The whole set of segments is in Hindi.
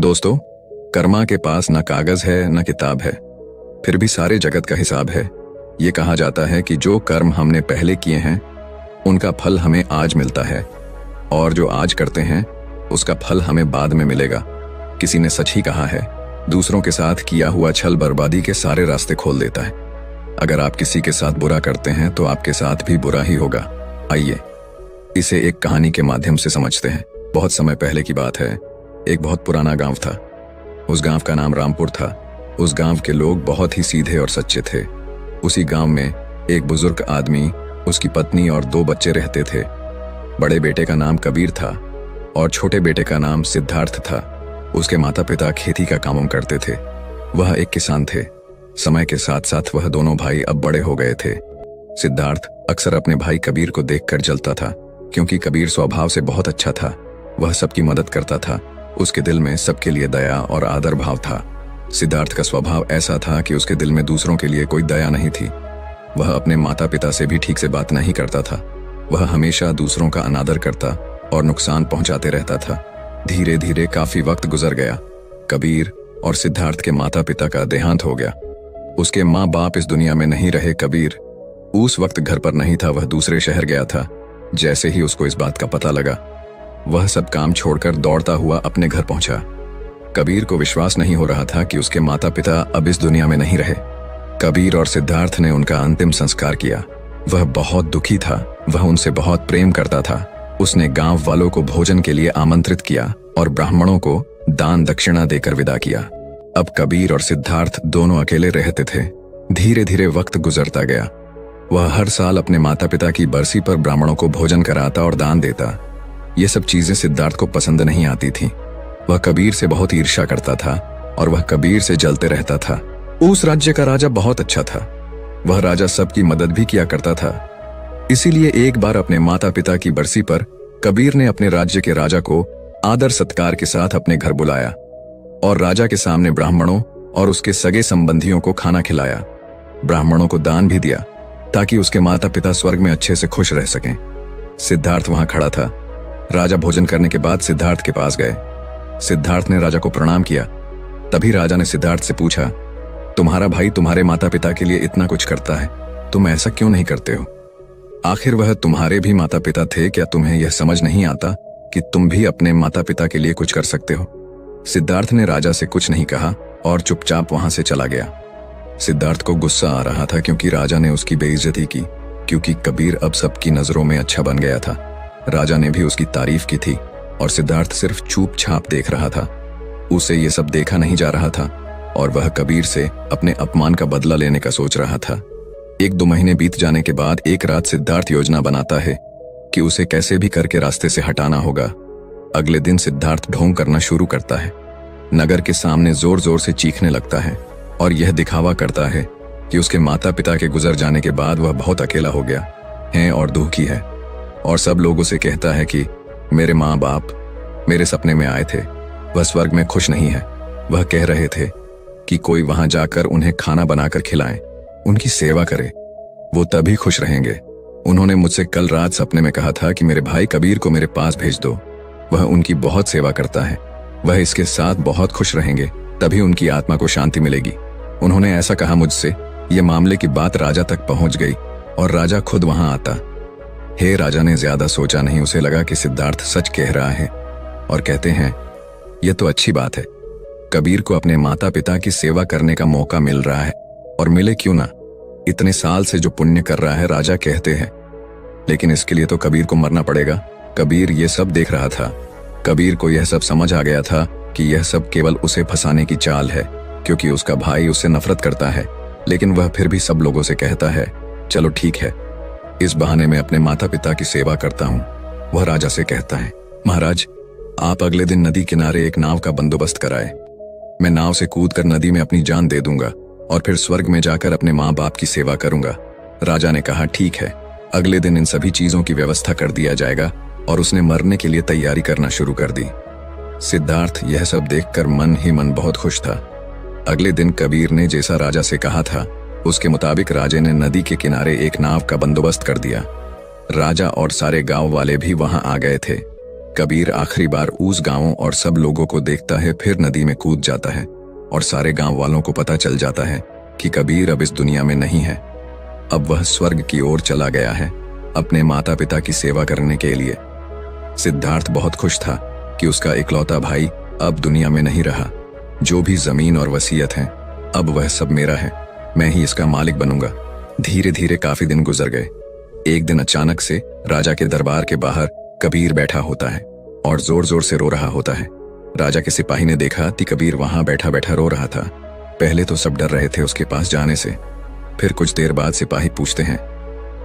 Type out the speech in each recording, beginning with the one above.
दोस्तों, कर्मा के पास न कागज है न किताब है, फिर भी सारे जगत का हिसाब है। ये कहा जाता है कि जो कर्म हमने पहले किए हैं उनका फल हमें आज मिलता है, और जो आज करते हैं उसका फल हमें बाद में मिलेगा। किसी ने सच ही कहा है, दूसरों के साथ किया हुआ छल बर्बादी के सारे रास्ते खोल देता है। अगर आप किसी के साथ बुरा करते हैं तो आपके साथ भी बुरा ही होगा। आइए इसे एक कहानी के माध्यम से समझते हैं। बहुत समय पहले की बात है। एक बहुत पुराना गांव था। उस गांव का नाम रामपुर था। उस गांव के लोग बहुत ही सीधे और सच्चे थे। उसी गांव में एक बुजुर्ग आदमी, उसकी पत्नी और 2 बच्चे रहते थे। बड़े बेटे का नाम कबीर था और छोटे बेटे का नाम सिद्धार्थ था। उसके माता पिता खेती का काम करते थे। वह एक किसान थे। समय के साथ साथ वह दोनों भाई अब बड़े हो गए थे। सिद्धार्थ अक्सर अपने भाई कबीर को देखकर जलता था, क्योंकि कबीर स्वभाव से बहुत अच्छा था। वह सबकी मदद करता था। उसके दिल में सबके लिए दया और आदर भाव था। सिद्धार्थ का स्वभाव ऐसा था कि उसके दिल में दूसरों के लिए कोई दया नहीं थी। वह अपने माता पिता से भी ठीक से बात नहीं करता था। वह हमेशा दूसरों का अनादर करता और नुकसान पहुंचाते रहता था। धीरे धीरे काफी वक्त गुजर गया। कबीर और सिद्धार्थ के माता पिता का देहांत हो गया। उसके माँ बाप इस दुनिया में नहीं रहे। कबीर उस वक्त घर पर नहीं था, वह दूसरे शहर गया था। जैसे ही उसको इस बात का पता लगा, वह सब काम छोड़कर दौड़ता हुआ अपने घर पहुंचा। कबीर को विश्वास नहीं हो रहा था कि उसके माता पिता अब इस दुनिया में नहीं रहे। कबीर और सिद्धार्थ ने उनका अंतिम संस्कार किया। वह बहुत दुखी था। वह उनसे बहुत प्रेम करता था। उसने गांव वालों को भोजन के लिए आमंत्रित किया और ब्राह्मणों को दान दक्षिणा देकर विदा किया। अब कबीर और सिद्धार्थ दोनों अकेले रहते थे। धीरे धीरे वक्त गुजरता गया। वह हर साल अपने माता पिता की बरसी पर ब्राह्मणों को भोजन कराता और दान देता। ये सब चीजें सिद्धार्थ को पसंद नहीं आती थी। वह कबीर से बहुत ईर्ष्या करता था और वह कबीर से जलते रहता था। उस राज्य का राजा बहुत अच्छा था। वह राजा सबकी मदद भी किया करता था। इसीलिए एक बार अपने माता पिता की बरसी पर कबीर ने अपने राज्य के राजा को आदर सत्कार के साथ अपने घर बुलाया और राजा के सामने ब्राह्मणों और उसके सगे संबंधियों को खाना खिलाया। ब्राह्मणों को दान भी दिया ताकि उसके माता पिता स्वर्ग में अच्छे से खुश रह सकें। सिद्धार्थ वहां खड़ा था। राजा भोजन करने के बाद सिद्धार्थ के पास गए। सिद्धार्थ ने राजा को प्रणाम किया। तभी राजा ने सिद्धार्थ से पूछा, तुम्हारा भाई तुम्हारे माता पिता के लिए इतना कुछ करता है, तुम ऐसा क्यों नहीं करते हो? आखिर वह तुम्हारे भी माता पिता थे। क्या तुम्हें यह समझ नहीं आता कि तुम भी अपने माता पिता के लिए कुछ कर सकते हो? सिद्धार्थ ने राजा से कुछ नहीं कहा और चुपचाप वहां से चला गया। सिद्धार्थ को गुस्सा आ रहा था, क्योंकि राजा ने उसकी बेइज्जती की, क्योंकि कबीर अब सबकी नजरों में अच्छा बन गया था। राजा ने भी उसकी तारीफ की थी और सिद्धार्थ सिर्फ चुपचाप देख रहा था। उसे ये सब देखा नहीं जा रहा था और वह कबीर से अपने अपमान का बदला लेने का सोच रहा था। 1-2 महीने बीत जाने के बाद एक रात सिद्धार्थ योजना बनाता है कि उसे कैसे भी करके रास्ते से हटाना होगा। अगले दिन सिद्धार्थ ढोंग करना शुरू करता है। नगर के सामने जोर जोर से चीखने लगता है और यह दिखावा करता है कि उसके माता पिता के गुजर जाने के बाद वह बहुत अकेला हो गया है और दुखी है। और सब लोगों से कहता है कि मेरे माँ बाप मेरे सपने में आए थे, वह स्वर्ग में खुश नहीं है। वह कह रहे थे कि कोई वहां जाकर उन्हें खाना बनाकर खिलाए, उनकी सेवा करे, वो तभी खुश रहेंगे। उन्होंने मुझसे कल रात सपने में कहा था कि मेरे भाई कबीर को मेरे पास भेज दो, वह उनकी बहुत सेवा करता है, वह इसके साथ बहुत खुश रहेंगे, तभी उनकी आत्मा को शांति मिलेगी। उन्होंने ऐसा कहा मुझसे। ये मामले की बात राजा तक पहुंच गई और राजा खुद वहां आता। हे राजा ने ज्यादा सोचा नहीं। उसे लगा कि सिद्धार्थ सच कह रहा है और कहते हैं, यह तो अच्छी बात है। कबीर को अपने माता पिता की सेवा करने का मौका मिल रहा है और मिले क्यों ना, इतने साल से जो पुण्य कर रहा है, राजा कहते हैं। लेकिन इसके लिए तो कबीर को मरना पड़ेगा। कबीर ये सब देख रहा था। कबीर को यह सब समझ आ गया था कि यह सब केवल उसे फंसाने की चाल है, क्योंकि उसका भाई उससे नफरत करता है। लेकिन वह फिर भी सब लोगों से कहता है, चलो ठीक है, इस बहाने में अपने माता पिता की सेवा करता हूँ। वह राजा से कहता है, महाराज आप अगले दिन नदी किनारे एक नाव का बंदोबस्त कराए। मैं नाव से कूदकर नदी में अपनी जान दे दूंगा और फिर स्वर्ग में जाकर अपने माँ बाप की सेवा करूंगा। राजा ने कहा, ठीक है। अगले दिन इन सभी चीजों की व्यवस्था कर दिया जाएगा और उसने मरने के लिए तैयारी करना शुरू कर दी। सिद्धार्थ यह सब देखकर मन ही मन बहुत खुश था। अगले दिन कबीर ने जैसा राजा से कहा था उसके मुताबिक राजे ने नदी के किनारे एक नाव का बंदोबस्त कर दिया। राजा और सारे गांव वाले भी वहां आ गए थे। कबीर आखिरी बार उस गांव और सब लोगों को देखता है, फिर नदी में कूद जाता है और सारे गांव वालों को पता चल जाता है कि कबीर अब इस दुनिया में नहीं है। अब वह स्वर्ग की ओर चला गया है अपने माता पिता की सेवा करने के लिए। सिद्धार्थ बहुत खुश था कि उसका इकलौता भाई अब दुनिया में नहीं रहा। जो भी जमीन और वसीयत है अब वह सब मेरा है, मैं ही इसका मालिक बनूंगा। धीरे धीरे काफी दिन गुजर गए। एक दिन अचानक से राजा के दरबार के बाहर कबीर बैठा होता है और जोर जोर से रो रहा होता है। राजा के सिपाही ने देखा कि कबीर वहां बैठा बैठा रो रहा था। पहले तो सब डर रहे थे उसके पास जाने से। फिर कुछ देर बाद सिपाही पूछते हैं,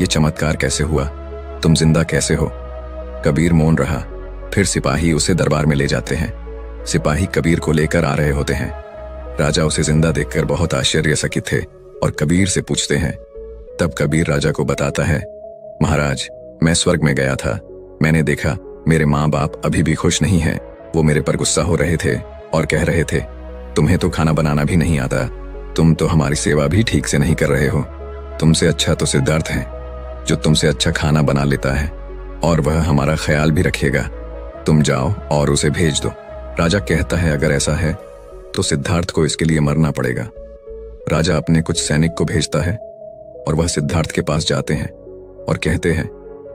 ये चमत्कार कैसे हुआ, तुम जिंदा कैसे हो? कबीर मौन रहा। फिर सिपाही उसे दरबार में ले जाते हैं। सिपाही कबीर को लेकर आ रहे होते हैं। राजा उसे जिंदा देखकर बहुत आश्चर्यचकित थे और कबीर से पूछते हैं। तब कबीर राजा को बताता है, महाराज, मैं स्वर्ग में गया था। मैंने देखा मेरे माँ बाप अभी भी खुश नहीं हैं। वो मेरे पर गुस्सा हो रहे थे और कह रहे थे, तुम्हें तो खाना बनाना भी नहीं आता, तुम तो हमारी सेवा भी ठीक से नहीं कर रहे हो। तुमसे अच्छा तो सिद्धार्थ है, जो तुमसे अच्छा खाना बना लेता है और वह हमारा ख्याल भी रखेगा। तुम जाओ और उसे भेज दो। राजा कहता है, अगर ऐसा है तो सिद्धार्थ को इसके लिए मरना पड़ेगा। राजा अपने कुछ सैनिक को भेजता है और वह सिद्धार्थ के पास जाते हैं और कहते हैं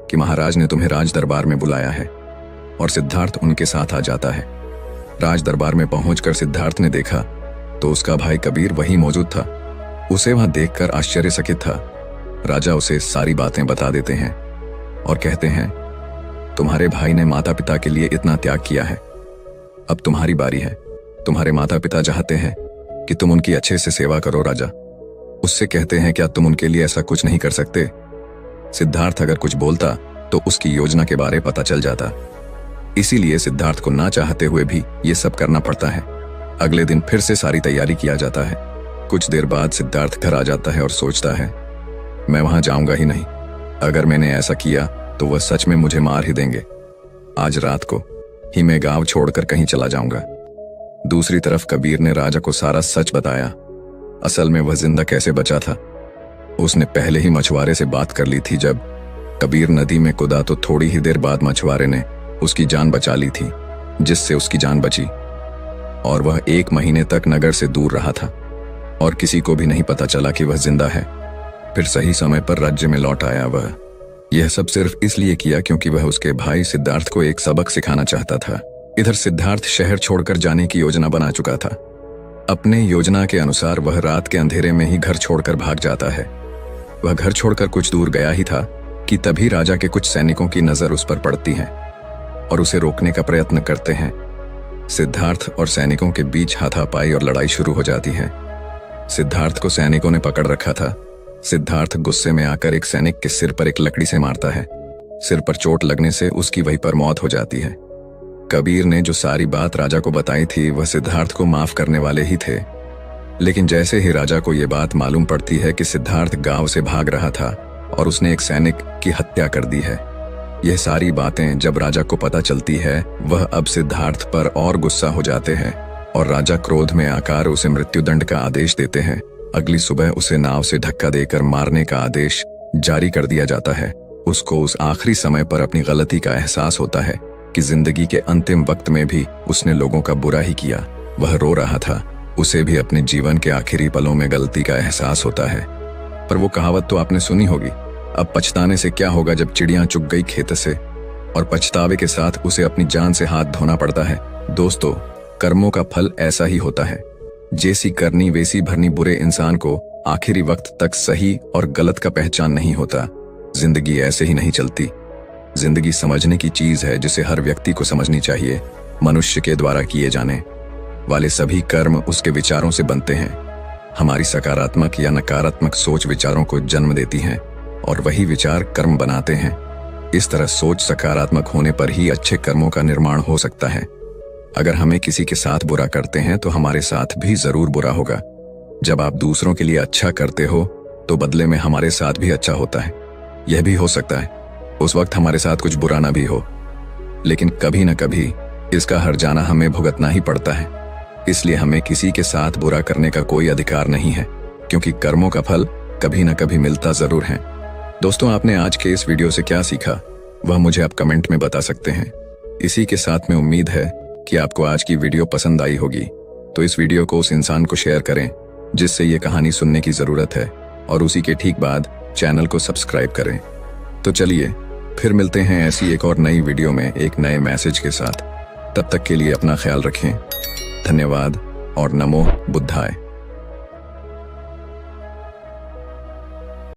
कि महाराज ने तुम्हें राज दरबार में बुलाया है। और सिद्धार्थ उनके साथ आ जाता है। राज दरबार में पहुंचकर सिद्धार्थ ने देखा तो उसका भाई कबीर वहीं मौजूद था। उसे वहां देखकर आश्चर्यचकित था। राजा उसे सारी बातें बता देते हैं और कहते हैं, तुम्हारे भाई ने माता पिता के लिए इतना त्याग किया है, अब तुम्हारी बारी है। तुम्हारे माता पिता चाहते हैं कि तुम उनकी अच्छे से सेवा करो। राजा उससे कहते हैं, क्या तुम उनके लिए ऐसा कुछ नहीं कर सकते? सिद्धार्थ अगर कुछ बोलता तो उसकी योजना के बारे पता चल जाता। इसीलिए सिद्धार्थ को ना चाहते हुए भी ये सब करना पड़ता है। अगले दिन फिर से सारी तैयारी किया जाता है। कुछ देर बाद सिद्धार्थ घर आ जाता है और सोचता है, मैं वहां जाऊंगा ही नहीं। अगर मैंने ऐसा किया तो वह सच में मुझे मार ही देंगे। आज रात को ही मैं गांव छोड़कर कहीं चला जाऊंगा। दूसरी तरफ कबीर ने राजा को सारा सच बताया। असल में वह जिंदा कैसे बचा था, उसने पहले ही मछुआरे से बात कर ली थी। जब कबीर नदी में कूदा तो थोड़ी ही देर बाद मछुआरे ने उसकी जान बचा ली थी, जिससे उसकी जान बची और वह 1 महीने तक नगर से दूर रहा था और किसी को भी नहीं पता चला कि वह जिंदा है। फिर सही समय पर राज्य में लौट आया। वह यह सब सिर्फ इसलिए किया क्योंकि वह उसके भाई सिद्धार्थ को एक सबक सिखाना चाहता था। इधर सिद्धार्थ शहर छोड़कर जाने की योजना बना चुका था। अपने योजना के अनुसार वह रात के अंधेरे में ही घर छोड़कर भाग जाता है। वह घर छोड़कर कुछ दूर गया ही था कि तभी राजा के कुछ सैनिकों की नजर उस पर पड़ती है और उसे रोकने का प्रयत्न करते हैं। सिद्धार्थ और सैनिकों के बीच हाथापाई और लड़ाई शुरू हो जाती है। सिद्धार्थ को सैनिकों ने पकड़ रखा था। सिद्धार्थ गुस्से में आकर एक सैनिक के सिर पर एक लकड़ी से मारता है। सिर पर चोट लगने से उसकी वहीं पर मौत हो जाती है। कबीर ने जो सारी बात राजा को बताई थी वह सिद्धार्थ को माफ करने वाले ही थे, लेकिन जैसे ही राजा को यह बात मालूम पड़ती है कि सिद्धार्थ गांव से भाग रहा था और उसने एक सैनिक की हत्या कर दी है, यह सारी बातें जब राजा को पता चलती है वह अब सिद्धार्थ पर और गुस्सा हो जाते हैं और राजा क्रोध में आकर उसे मृत्युदंड का आदेश देते हैं। अगली सुबह उसे नाव से धक्का देकर मारने का आदेश जारी कर दिया जाता है। उसको उस आखिरी समय पर अपनी गलती का एहसास होता है कि जिंदगी के अंतिम वक्त में भी उसने लोगों का बुरा ही किया। वह रो रहा था। उसे भी अपने जीवन के आखिरी पलों में गलती का एहसास होता है। पर वो कहावत तो आपने सुनी होगी, अब पछताने से क्या होगा जब चिड़ियां चुग गई खेत से, और पछतावे के साथ उसे अपनी जान से हाथ धोना पड़ता है। दोस्तों, कर्मों का फल ऐसा ही होता है। जैसी करनी वैसी भरनी। बुरे इंसान को आखिरी वक्त तक सही और गलत का पहचान नहीं होता। जिंदगी ऐसे ही नहीं चलती। जिंदगी समझने की चीज है जिसे हर व्यक्ति को समझनी चाहिए। मनुष्य के द्वारा किए जाने वाले सभी कर्म उसके विचारों से बनते हैं। हमारी सकारात्मक या नकारात्मक सोच विचारों को जन्म देती हैं और वही विचार कर्म बनाते हैं। इस तरह सोच सकारात्मक होने पर ही अच्छे कर्मों का निर्माण हो सकता है। अगर हमें किसी के साथ बुरा करते हैं तो हमारे साथ भी जरूर बुरा होगा। जब आप दूसरों के लिए अच्छा करते हो तो बदले में हमारे साथ भी अच्छा होता है। यह भी हो सकता है उस वक्त हमारे साथ कुछ बुरा ना भी हो, लेकिन कभी न कभी इसका हर्जाना हमें भुगतना ही पड़ता है। इसलिए हमें किसी के साथ बुरा करने का कोई अधिकार नहीं है, क्योंकि कर्मों का फल कभी न कभी मिलता जरूर है। दोस्तों, आपने आज के इस वीडियो से क्या सीखा वह मुझे आप कमेंट में बता सकते हैं। इसी के साथ में उम्मीद है कि आपको आज की वीडियो पसंद आई होगी, तो इस वीडियो को उस इंसान को शेयर करें जिससे ये कहानी सुनने की ज़रूरत है, और उसी के ठीक बाद चैनल को सब्सक्राइब करें। तो चलिए फिर मिलते हैं ऐसी एक और नई वीडियो में एक नए मैसेज के साथ। तब तक के लिए अपना ख्याल रखें। धन्यवाद और नमो बुद्धाय।